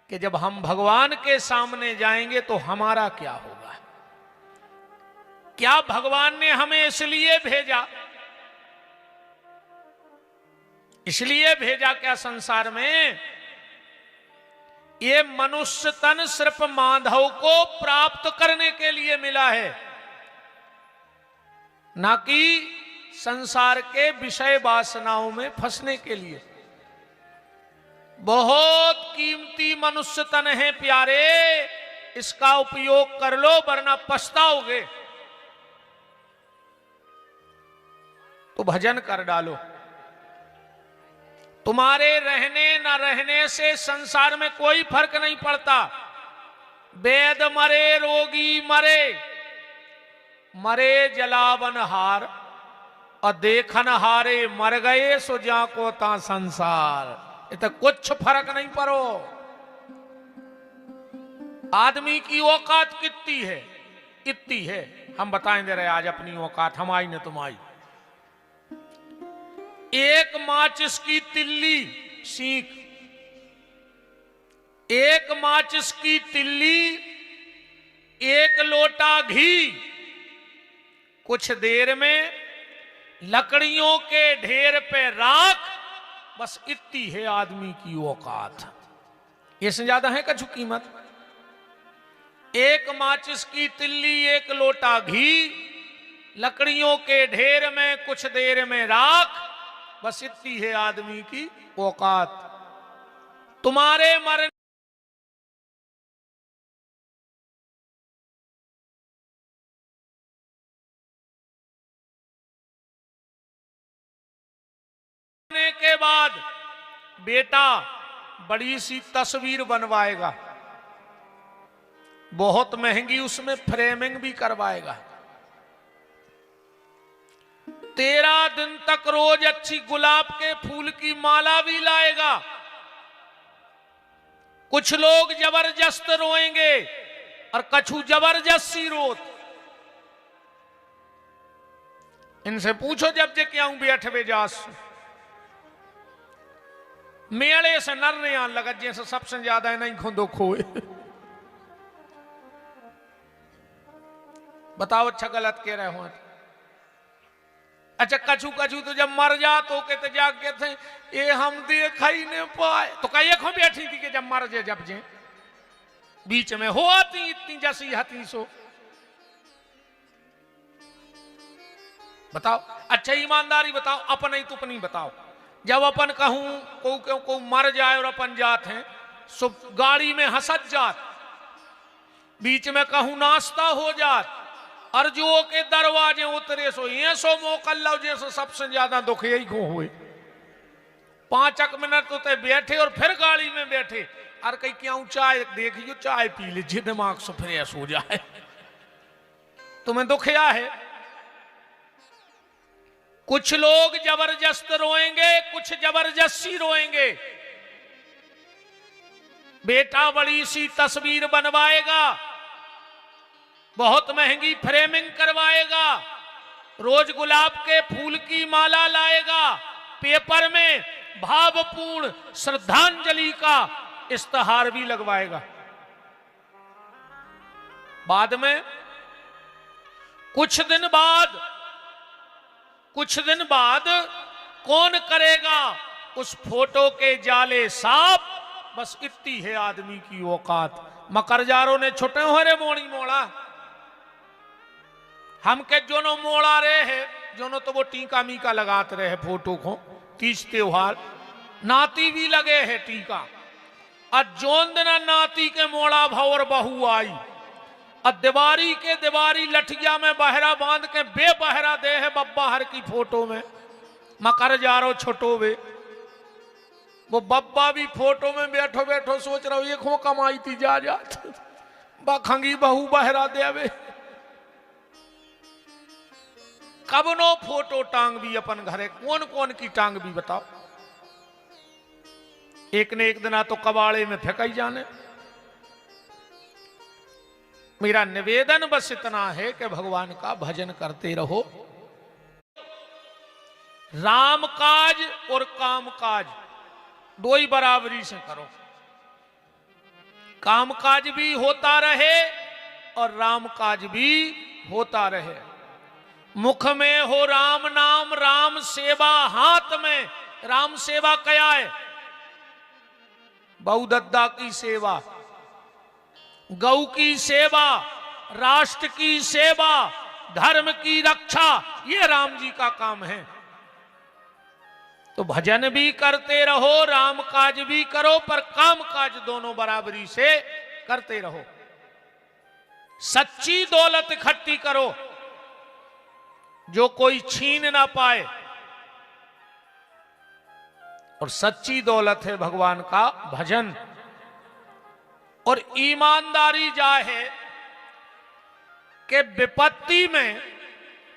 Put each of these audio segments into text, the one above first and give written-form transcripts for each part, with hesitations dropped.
कि जब हम भगवान के सामने जाएंगे तो हमारा क्या होगा। क्या भगवान ने हमें इसलिए भेजा क्या संसार में? ये मनुष्य तन सिर्फ माधव को प्राप्त करने के लिए मिला है, ना कि संसार के विषय वासनाओं में फंसने के लिए। बहुत कीमती मनुष्य तन है प्यारे, इसका उपयोग कर लो वरना पछताओगे। तो भजन कर डालो। तुम्हारे रहने न रहने से संसार में कोई फर्क नहीं पड़ता। वेद मरे, रोगी मरे, मरे जलावन हार, और देखन हारे मर गए सो जा को ता संसार। ये तो कुछ फर्क नहीं पड़ो। आदमी की औकात कितनी है? इतनी है। हम बताएंगे रहे आज अपनी औकात, हमारी न तुम्हारी। एक माचिस की तिल्ली सीख, एक माचिस की तिल्ली, एक लोटा घी, कुछ देर में लकड़ियों के ढेर पे राख। बस इतनी है आदमी की औकात। इससे ज्यादा है कछु कीमत? एक माचिस की तिल्ली, एक लोटा घी, लकड़ियों के ढेर में कुछ देर में राख। बस इतनी है आदमी की औकात। तुम्हारे मरने के बाद बेटा बड़ी सी तस्वीर बनवाएगा, बहुत महंगी, उसमें फ्रेमिंग भी करवाएगा। 13 दिन तक रोज अच्छी गुलाब के फूल की माला भी लाएगा। कुछ लोग जबरदस्त रोएंगे और कछु जबरदस्ती रोत। इनसे पूछो जब जे क्या बैठवे जास मेले से नरने आन लगा, जैसे सबसे ज्यादा नहीं खुदो खोए। बताओ अच्छा गलत कह रहे हो? अच्छा कछु कछु तो जब मर जा तो कहते जाके थे ये हम देखा ही नहीं पाए। तो कहीं खो बैठी थी कि जब मर जे जब जे बीच में हो आती इतनी जैसी हती सो। बताओ अच्छा ईमानदारी बताओ, अपन ही तुपनी बताओ। जब अपन कहूं को मर जाए और अपन जात हैं सो गाड़ी में हंसत जात, बीच में कहूं नाश्ता हो जात, अर्जुओं के दरवाजे उतरे सो ये सो मोकल लो जैसे सबसे ज्यादा दुख यही को हुए। 5 मिनट तो ते बैठे और फिर गाड़ी में बैठे और कहीं क्यों चाय देखियो, चाय पी लीजिए दिमाग से फ्रेश हो जाए। तुम्हें दुख या है? कुछ लोग जबरदस्त रोएंगे, कुछ जबरदस्ती रोएंगे। बेटा बड़ी सी तस्वीर बनवाएगा, बहुत महंगी फ्रेमिंग करवाएगा, रोज गुलाब के फूल की माला लाएगा, पेपर में भावपूर्ण श्रद्धांजलि का इश्तहार भी लगवाएगा। बाद में कुछ दिन बाद कौन करेगा उस फोटो के जाले साफ। बस इतनी है आदमी की औकात। मकरजारों ने छुटे हो रे मोड़ी मोड़ा, हम के जोनो मोड़ा रहे है, जोनो तो वो टीका मीका लगाते रहे फोटो को। 30 त्योहार नाती भी लगे है टीका। और जोन दिन नाती के मोड़ा भवर बहू आई और दिवारी लठिया में बहरा बांध के बेबहरा दे है बब्बा हर की फोटो में। मकर जारो छोटो वे वो बब्बा भी फोटो में बैठो बैठो सोच रहा हूं ये खो कमाई थी जा बखंगी बहू बहरा देवे। कब नो फोटो टांग भी अपन घरे, कौन कौन की टांग भी बताओ। एक ने एक दिन तो कबाड़े में फेंक ही जाने। मेरा निवेदन बस इतना है कि भगवान का भजन करते रहो। राम काज और काम काज दो ही बराबरी से करो। कामकाज भी होता रहे और राम काज भी होता रहे। मुख में हो राम नाम, राम सेवा हाथ में। राम सेवा क्या है? बहुदद्दा की सेवा, गौ की सेवा, राष्ट्र की सेवा, धर्म की रक्षा, ये राम जी का काम है। तो भजन भी करते रहो, राम काज भी करो, पर काम काज दोनों बराबरी से करते रहो। सच्ची दौलत इकट्ठी करो जो कोई छीन ना पाए, और सच्ची दौलत है भगवान का भजन। और ईमानदारी जाहे कि विपत्ति में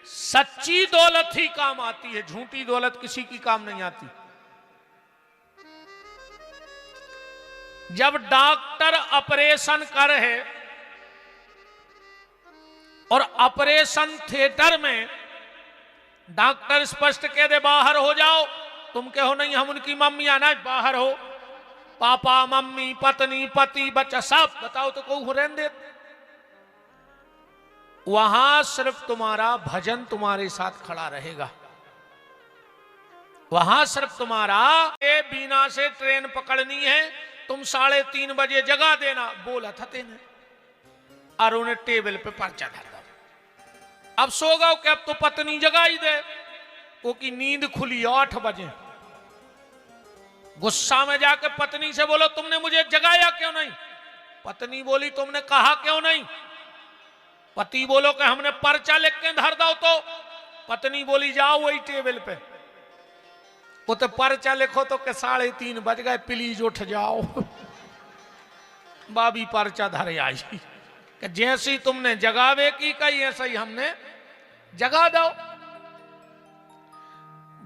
सच्ची दौलत ही काम आती है, झूठी दौलत किसी की काम नहीं आती। जब डॉक्टर ऑपरेशन कर है और ऑपरेशन थिएटर में डॉक्टर स्पष्ट कह दे बाहर हो जाओ, तुम कहो नहीं हम उनकी मम्मी आना, बाहर हो, पापा मम्मी पत्नी पति बच्चा सब बताओ तो कहूं रहने दे। वहां सिर्फ तुम्हारा भजन तुम्हारे साथ खड़ा रहेगा। वहां सिर्फ तुम्हारा बीना से ट्रेन पकड़नी है, तुम 3:30 बजे जगा देना, बोला था तेने, और उन्हें टेबल पे पर्चा धर दो। अब सो गओ कि अब तो पत्नी जगाई दे, वो की नींद खुली 8 बजे। गुस्सा में जाके पत्नी से बोलो तुमने मुझे जगाया क्यों नहीं? पत्नी बोली तुमने कहा क्यों नहीं? पति बोलो कि हमने पर्चा लिख के धर दो, तो पत्नी बोली जाओ वही टेबल पे, वो तो पर्चा लिखो तो के 3:30 बज गए, प्लीज उठ जाओ। बाबी पर्चा धरे आई कि जैसी तुमने जगावे की कही ऐसा ही हमने जगा दो।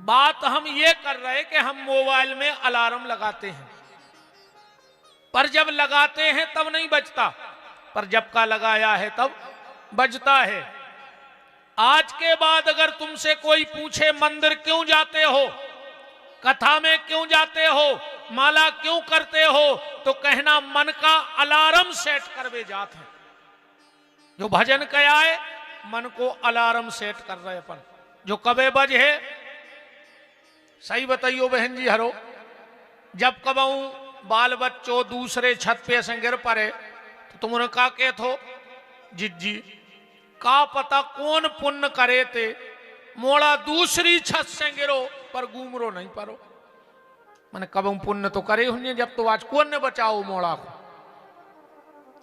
बात हम ये कर रहे कि हम मोबाइल में अलार्म लगाते हैं, पर जब लगाते हैं तब नहीं बजता, पर जब का लगाया है तब बजता है। आज के बाद अगर तुमसे कोई पूछे मंदिर क्यों जाते हो, कथा में क्यों जाते हो, माला क्यों करते हो, तो कहना मन का अलार्म सेट करवे जाते हैं। जो भजन क्या है, मन को अलार्म सेट कर रहे अपन, जो कबे बज है सही बताइयो बहन जी हरो। जब कबऊ बाल बच्चों दूसरे छत पे से गिर पड़े तो तुमने का के थो जिज्जी का पता कौन पुण्य करे थे, मोड़ा दूसरी छत से गिरो पर घूमरो नहीं परो। मैंने कबऊ पुण्य तो करे हुए, जब तो आज कौन ने बचाओ मोड़ा को।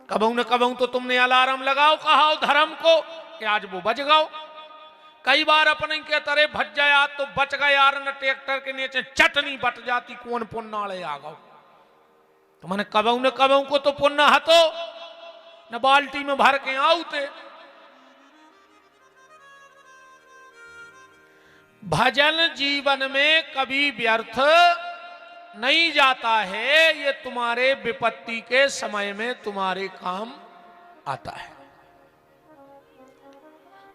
कबऊ तो तुमने अलार्म लगाओ कहा धर्म को कि आज वो बच गओ। कई बार अपने के तरह भज जाया तो बच गए यार, न ट्रैक्टर के नीचे चटनी बट जाती, कौन पुण्य आ गओ। तो मैंने कबऊ को तो पुण्य हतो न बाल्टी में भर के आउते। भजन जीवन में कभी व्यर्थ नहीं जाता है, ये तुम्हारे विपत्ति के समय में तुम्हारे काम आता है।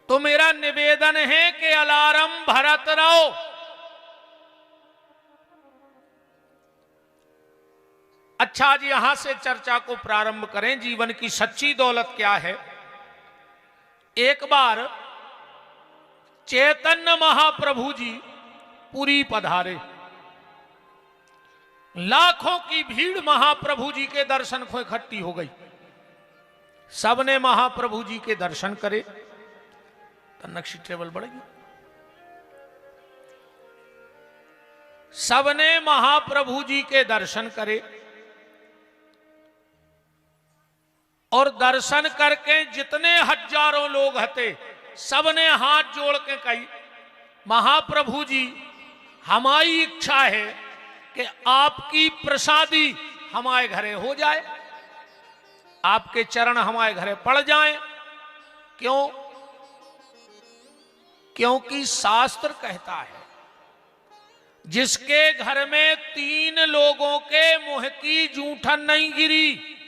तो मेरा निवेदन है कि अलार्म भरत रहो। अच्छा जी, यहां से चर्चा को प्रारंभ करें। जीवन की सच्ची दौलत क्या है? एक बार चैतन्य महाप्रभु जी पुरी पधारे, लाखों की भीड़ महाप्रभु जी के दर्शन को इकट्ठी हो गई। सबने महाप्रभु जी के दर्शन करे तो नक्शी टेबल बढ़ेगी। सबने महाप्रभु जी के दर्शन करे और दर्शन करके जितने हजारों लोग हते सबने हाथ जोड़ के कही, महाप्रभु जी हमारी इच्छा है कि आपकी प्रसादी हमारे घरे हो जाए, आपके चरण हमारे घरे पड़ जाएं। क्यों? क्योंकि शास्त्र कहता है जिसके घर में 3 लोगों के मुंह की जूठन नहीं गिरी,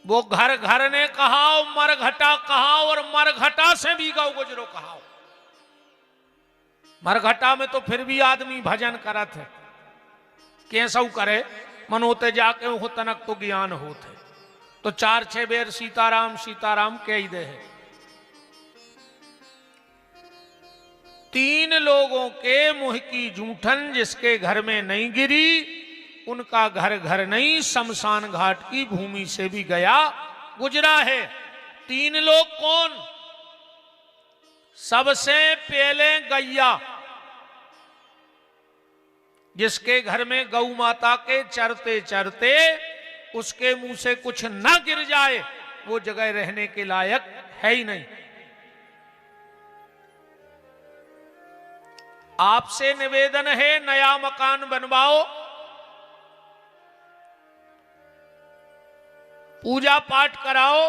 वो घर घर ने कहाओ, मरघटा कहाओ, और मरघटा से भी गौ गुजरो कहाओ। मरघटा में तो फिर भी आदमी भजन करत है, कैसा करे मनोते जाके हो तनक तो ज्ञान होते। तो 4-6 बेर सीताराम सीताराम कह दे है। 3 लोगों के मुंह की जूठन जिसके घर में नहीं गिरी, उनका घर घर नहीं, शमशान घाट की भूमि से भी गया गुजरा है। 3 लोग कौन? सबसे पहले गैया, जिसके घर में गौ माता के चरते चरते उसके मुंह से कुछ न गिर जाए, वो जगह रहने के लायक है ही नहीं। आपसे निवेदन है, नया मकान बनवाओ, पूजा पाठ कराओ,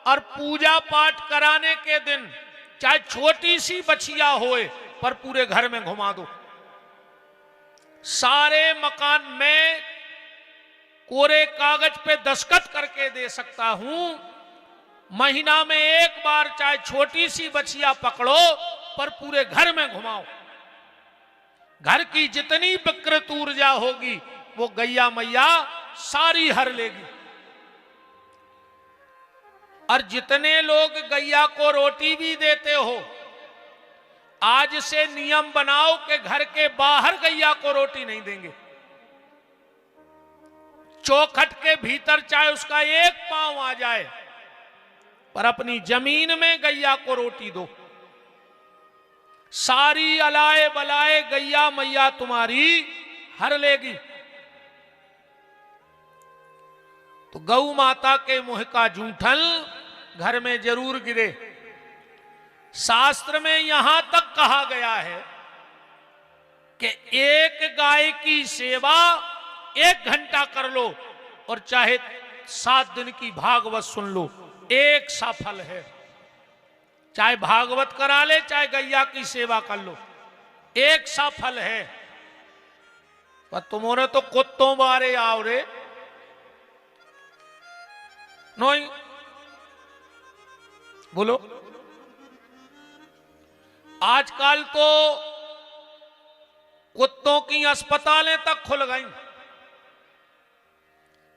और पूजा पाठ कराने के दिन चाहे छोटी सी बछिया होए पर पूरे घर में घुमा दो। सारे मकान में कोरे कागज पे दस्तखत करके दे सकता हूं। महीना में एक बार चाहे छोटी सी बछिया पकड़ो पर पूरे घर में घुमाओ। घर की जितनी विकृत ऊर्जा होगी वो गैया मैया सारी हर लेगी। और जितने लोग गैया को रोटी भी देते हो, आज से नियम बनाओ कि घर के बाहर गैया को रोटी नहीं देंगे। चौखट के भीतर चाहे उसका एक पांव आ जाए, पर अपनी जमीन में गैया को रोटी दो। सारी अलाए बलाए गैया मैया तुम्हारी हर लेगी। तो गौ माता के मुंह का जूठन घर में जरूर गिरे। शास्त्र में यहां तक कहा गया है कि एक गाय की सेवा 1 घंटा कर लो और चाहे 7 दिन की भागवत सुन लो, एक सा फल है। चाहे भागवत करा ले, चाहे गैया की सेवा कर लो, एक सा फल है। पर तुम्हारे तो कुत्तों बारे आओ रे नहीं बोलो। आजकल तो कुत्तों की अस्पतालें तक खुल गई।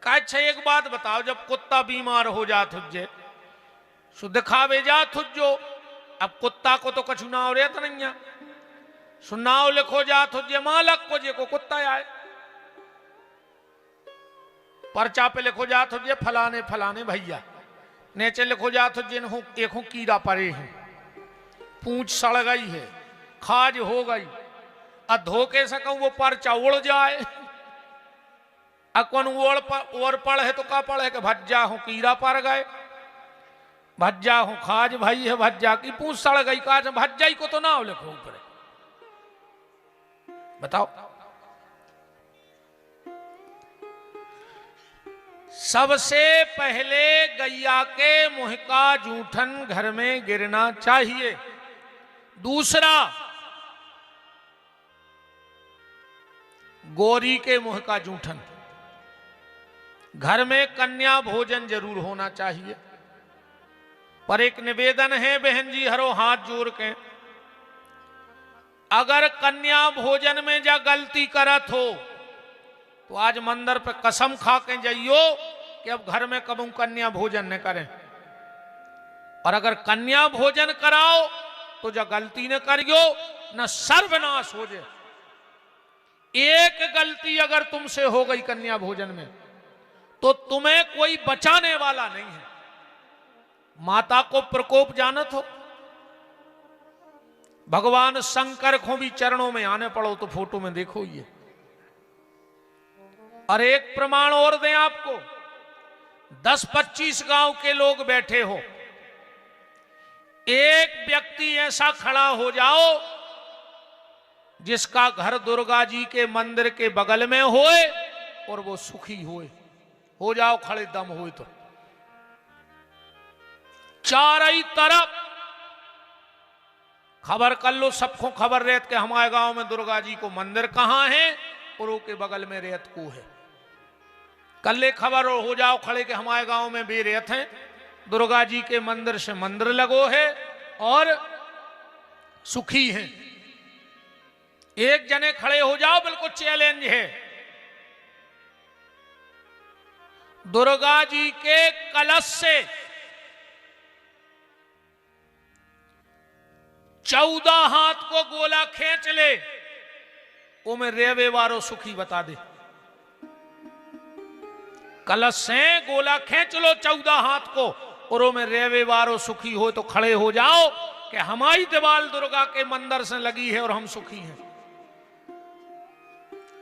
अच्छा एक बात बताओ, जब कुत्ता बीमार हो जा तुझे सो दिखावे जा तुझो, अब कुत्ता को तो कछु ना हो रहा था नहीं, सुनाओ लिखो जा तुझे मालक को जे को कुत्ता आए, पर्चा पे लिखो जा तुझे फलाने फलाने भैया, नीचे लिखो जा तुझे एक कीड़ा पड़े हैं, पूंछ सड़ गई है, खाज हो गई, धोखे से कहूं वो पर्चा उड़ जाए। अकन और पढ़ है तो का पढ़ है कि भज्जा हूं कीड़ा पड़ गए, भज्जा हूं खाज भाई है, भज्जा की पूंछ सड़ गई, काज भज्जाई को तो ना हो लिखो ऊपर। बताओ, सबसे पहले गैया के मुंह का जूठन घर में गिरना चाहिए। दूसरा, गौरी के मुंह का जूठन। घर में कन्या भोजन जरूर होना चाहिए। पर एक निवेदन है बहन जी, हरो हाथ जोड़ के, अगर कन्या भोजन में जा गलती करत हो तो आज मंदिर पे कसम खा के जाइयो कि अब घर में कबू कन्या भोजन न करें। और अगर कन्या भोजन कराओ तो जा गलती न करियो, न सर्वनाश हो जाए। एक गलती अगर तुमसे हो गई कन्या भोजन में तो तुम्हें कोई बचाने वाला नहीं है। माता को प्रकोप जानत हो, भगवान शंकर को भी चरणों में आने पड़ो तो फोटो में देखो ये। और एक प्रमाण और दें आपको, 10-25 गांव के लोग बैठे हो, एक व्यक्ति ऐसा खड़ा हो जाओ जिसका घर दुर्गा जी के मंदिर के बगल में होए और वो सुखी होए, हो जाओ खड़े दम होए तो चारों तरफ खबर कर लो, सबको खबर रहत के हमारे गांव में दुर्गा जी को मंदिर कहां है और के बगल में रेत को है। कल खबर हो जाओ खड़े के हमारे गांव में भी रेत है, दुर्गा जी के मंदिर से मंदिर लगो है और सुखी है। एक जने खड़े हो जाओ, बिल्कुल चैलेंज है। दुर्गा जी के कलश से 14 हाथ को गोला खींच ले, वो में रेवे वारो सुखी बता दे। कलश से गोला खींच लो 14 हाथ को, और वो में रेवे वारो सुखी हो तो खड़े हो जाओ कि हमारी दीवाल दुर्गा के मंदिर से लगी है और हम सुखी हैं।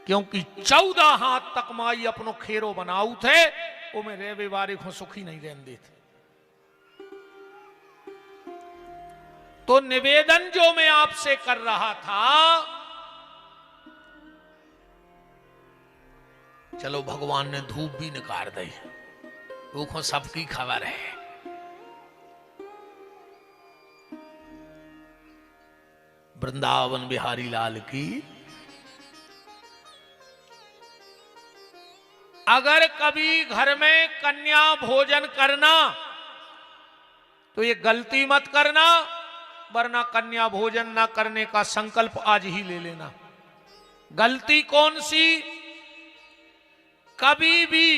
क्योंकि 14 हाथ तक माई अपनो खेरो बनाऊ थे, वो में रेवे वारे को सुखी नहीं रहने देते। तो निवेदन जो मैं आपसे कर रहा था, चलो भगवान ने धूप भी निकाल दी, वो सबकी खबर है। वृंदावन बिहारी लाल की। अगर कभी घर में कन्या भोजन करना तो ये गलती मत करना, वरना कन्या भोजन ना करने का संकल्प आज ही ले लेना। गलती कौन सी? कभी भी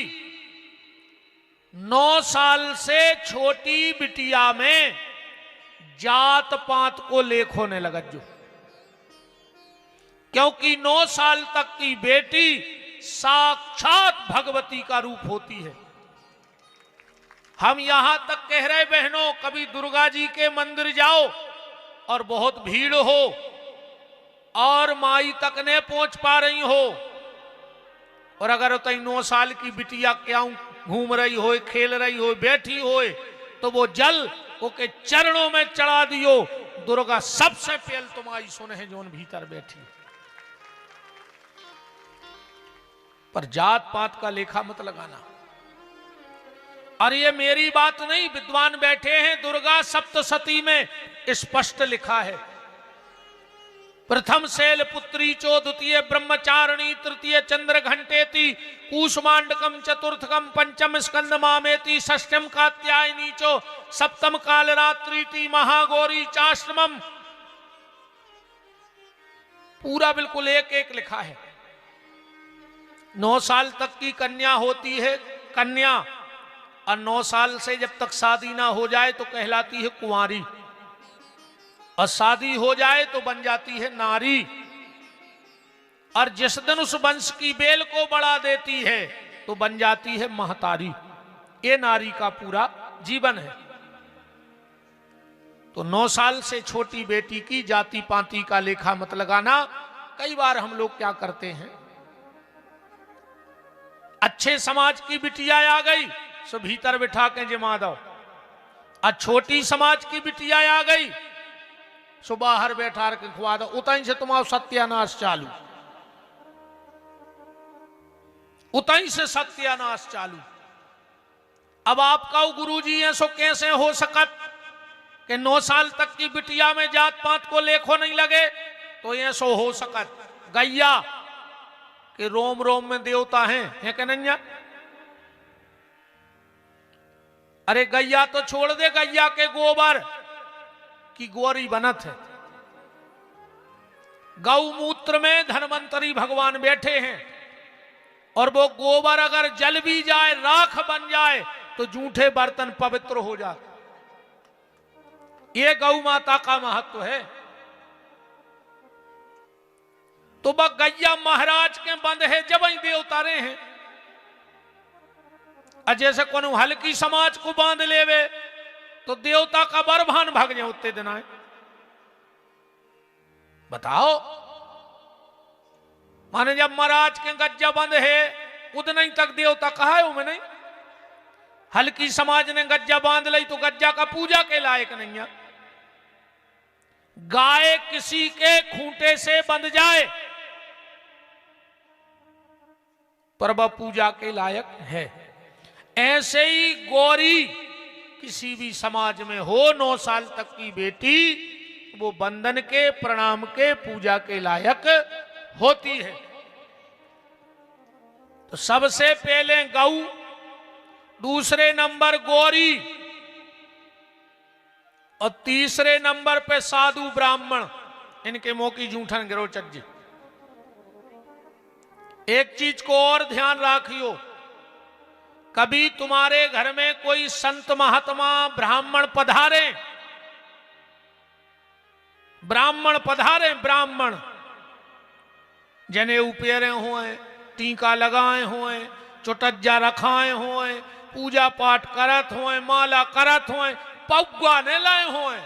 9 साल से छोटी बिटिया में जात पात को लेख होने लगा जो, क्योंकि 9 साल तक की बेटी साक्षात भगवती का रूप होती है। हम यहां तक कह रहे बहनों, कभी दुर्गा जी के मंदिर जाओ और बहुत भीड़ हो और माई तक ने पहुंच पा रही हो, और अगर तई 9 साल की बिटिया क्या घूम रही हो, खेल रही हो, बैठी हो, तो वो जल ओके चरणों में चढ़ा दियो। दुर्गा सबसे पहले तुम्हारी सुन है जोन भीतर बैठी। पर जात पात का लेखा मत लगाना। और ये मेरी बात नहीं, विद्वान बैठे हैं, दुर्गा सप्तशती में स्पष्ट लिखा है। प्रथम शैल पुत्री चो, द्वितीय ब्रह्मचारिणी, तृतीय चंद्र घंटेति, कूष्मांडकम चतुर्थकम, पंचम स्कंद मामेति, षष्ठम कात्यायनी चो, सप्तम कालरात्रि, महागौरी चाष्टमम। पूरा बिल्कुल एक एक लिखा है। 9 साल तक की कन्या होती है कन्या, और 9 साल से जब तक शादी ना हो जाए तो कहलाती है कुंवारी, और शादी हो जाए तो बन जाती है नारी। और जिस दिन उस वंश की बेल को बढ़ा देती है तो बन जाती है महतारी। ये नारी का पूरा जीवन है। तो 9 साल से छोटी बेटी की जाति पाति का लेखा मत लगाना। कई बार हम लोग क्या करते हैं, अच्छे समाज की बिटिया आ गई सो भीतर बिठा के जमा दो, और छोटी समाज की बिटिया आ गई सो बाहर बैठा के खुआ दो। उतई से तुम्हारा सत्यानाश चालू, उतई से सत्यानाश चालू। अब आपका गुरुजी है सो कैसे हो सकत कि 9 साल तक की बिटिया में जात पात को लेखो नहीं लगे? तो ये सो हो सकत गैया कि रोम रोम में देवता हैं कि नहीं? अरे गैया तो छोड़ दे, गैया के गोबर की गोरी बनत है। गौमूत्र में धन्वंतरी भगवान बैठे हैं, और वो गोबर अगर जल भी जाए, राख बन जाए, तो जूठे बर्तन पवित्र हो जाते। ये गौ माता का महत्व है। तो वह गैया महाराज के बंद है जब ही दे उतारे हैं। जैसे कोनो हल्की समाज को बांध लेवे तो देवता का बरभान भाग जाए उतने दिन आए। बताओ, माने जब महाराज के गज्जा बंद है उतने तक देवता कहा है वो नहीं। हल्की समाज ने गज्जा बांध ली तो गज्जा का पूजा के लायक नहीं है। गाय किसी के खूंटे से बंध जाए पर वह पूजा के लायक है। ऐसे ही गौरी किसी भी समाज में हो, 9 साल तक की बेटी, वो बंधन के, प्रणाम के, पूजा के लायक होती है। तो सबसे पहले गौ, दूसरे नंबर गौरी, और तीसरे नंबर पे साधु ब्राह्मण। इनके मुंह की जूठन गिरो चज्जी। एक चीज को और ध्यान रखियो, कभी तुम्हारे घर में कोई संत महात्मा ब्राह्मण पधारे, ब्राह्मण जने पेरे हुए, टीका लगाए हुए, चुटज्जा रखाए हुए, पूजा पाठ करत हुए, माला करत हुए, पौगा ने लाए हुए।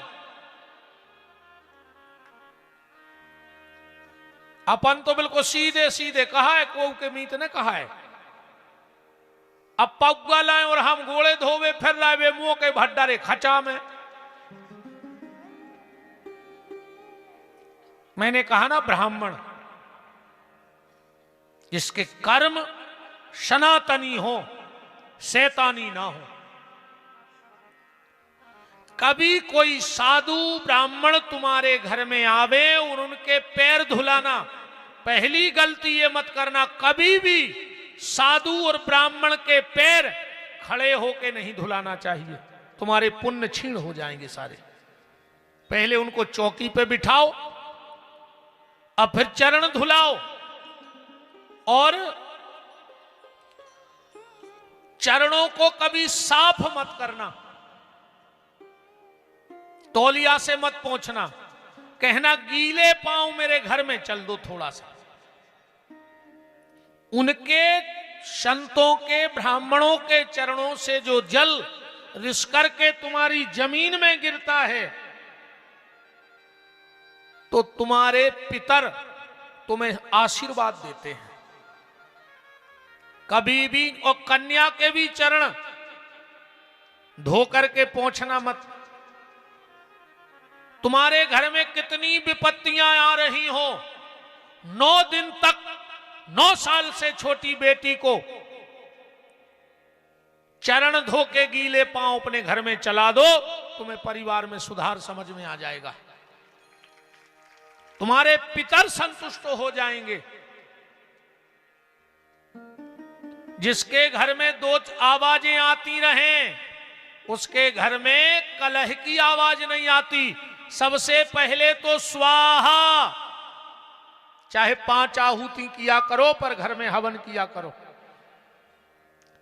अपन तो बिल्कुल सीधे सीधे कहा है, को के मीत ने कहा है। अब पौगा लाए और हम गोले धोवे फिर लाए मुंह के भड्डारे खचा में। मैंने कहा ना, ब्राह्मण जिसके कर्म सनातनी हो, शैतानी ना हो। कभी कोई साधु ब्राह्मण तुम्हारे घर में आवे और उनके पैर धुलाना, पहली गलती ये मत करना, कभी भी साधु और ब्राह्मण के पैर खड़े होके नहीं धुलाना चाहिए, तुम्हारे पुण्य क्षीण हो जाएंगे सारे। पहले उनको चौकी पे बिठाओ, अब फिर चरण धुलाओ, और चरणों को कभी साफ मत करना, तौलिया से मत पोंछना, कहना गीले पांव मेरे घर में चल दो थोड़ा सा। उनके संतों के ब्राह्मणों के चरणों से जो जल रिस करके तुम्हारी जमीन में गिरता है, तो तुम्हारे पितर तुम्हें आशीर्वाद देते हैं। कभी भी, और कन्या के भी चरण धो करके पोंछना मत। तुम्हारे घर में कितनी विपत्तियां आ रही हो, 9 दिन तक 9 साल से छोटी बेटी को चरण धो के गीले पांव अपने घर में चला दो, तुम्हें परिवार में सुधार समझ में आ जाएगा, तुम्हारे पितर संतुष्ट हो जाएंगे। जिसके घर में 2 आवाजें आती रहें, उसके घर में कलह की आवाज नहीं आती। सबसे पहले तो स्वाहा, चाहे 5 आहुति किया करो पर घर में हवन किया करो,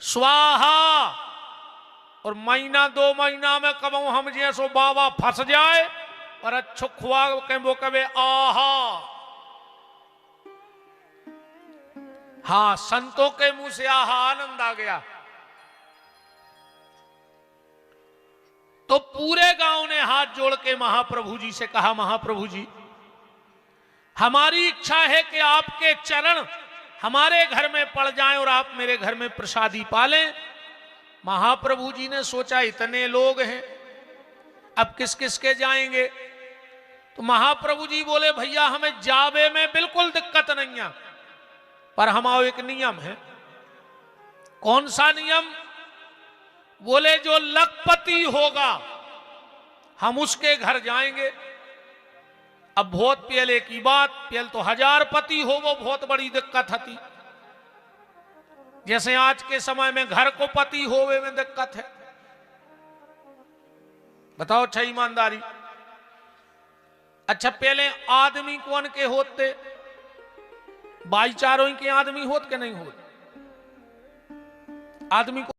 स्वाहा। और महीना 2 महीना में कब हम जैसो बाबा फंस जाए और अच्छो खुआ के वो कहे आहा। हाँ, संतों के मुंह से आहा, आनंद आ गया। तो पूरे गांव ने हाथ जोड़ के महाप्रभु जी से कहा, महाप्रभु जी हमारी इच्छा है कि आपके चरण हमारे घर में पड़ जाएं और आप मेरे घर में प्रसादी पालें। महाप्रभु जी ने सोचा इतने लोग हैं, अब किस किस के जाएंगे। तो महाप्रभु जी बोले, भैया हमें जावे में बिल्कुल दिक्कत नहीं है, पर हमारा एक नियम है। कौन सा नियम? बोले जो लखपति होगा हम उसके घर जाएंगे। अब बहुत पहले की बात, पहले तो 1000 पति हो वो बहुत बड़ी दिक्कत थी, जैसे आज के समय में घर को पति होवे में दिक्कत है। बताओ अच्छा ईमानदारी। अच्छा पहले आदमी कौन के होते? भाईचारों के आदमी होत के नहीं होते? आदमी को